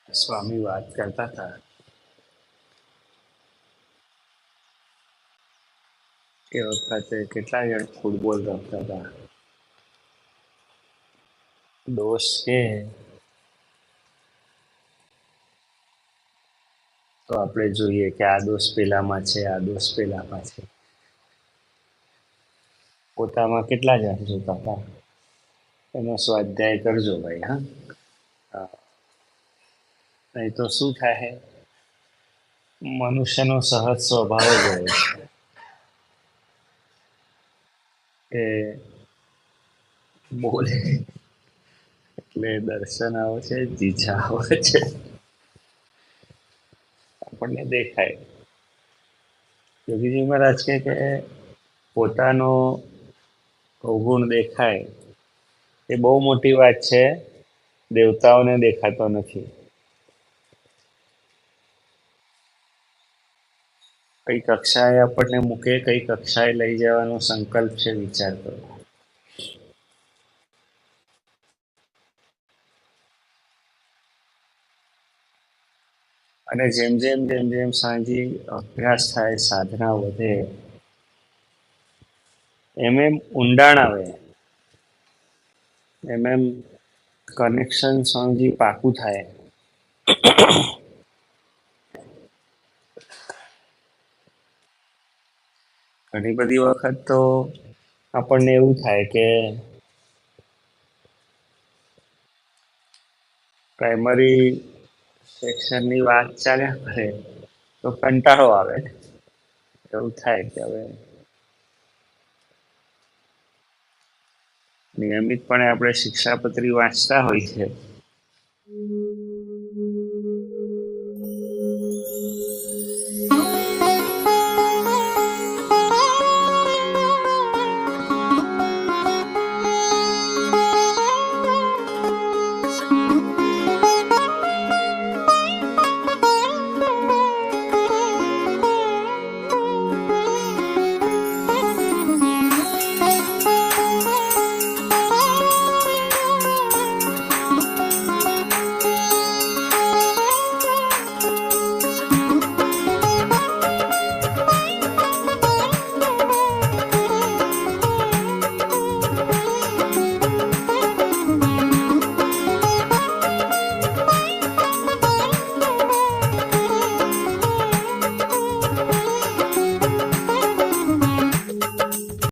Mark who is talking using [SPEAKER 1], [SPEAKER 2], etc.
[SPEAKER 1] સ્વામી વાત કરતા હતા એ વખતે કેટલા જણ ફૂટબોલ રમતા હતા. દોસ્ત કે તો આપણે જોઈએ કે આ દોસ્ત પેલામાં છે, આ દોસ્ત પેલામાં છે. પોતામાં કેટલા જણ જોતા હતા એનો સ્વાધ્યાય કરજો ભાઈ. હા, નહીં તો શું થાય, મનુષ્યનો સહજ સ્વભાવ જ હોય છે કે બોલે એટલે દર્શન આવે છે, જીજા આવે છે, આપણને દેખાય. યોગીજી મહારાજ કે પોતાનો અવગુણ દેખાય એ બહુ મોટી વાત છે, દેવતાઓને દેખાતો નથી. કઈ કક્ષાએ આપણને મૂકે, કઈ કક્ષાએ લઈ જવાનો સંકલ્પ છે, વિચાર કરો. અને જેમ જેમ સાંજે અભ્યાસ થાય, સાધના વધે, એમ ઊંડાણ આવે, એમ કનેક્શન સ્વામીજી પાકું થાય. ઘણી બધી વખત તો આપણને એવું થાય કે પ્રાઇમરી સેક્શનની વાત ચાલ્યા કરે તો કંટાળો આવે. એવું થાય કે હવે નિયમિતપણે આપણે શિક્ષાપત્રી વાંચતા હોય છે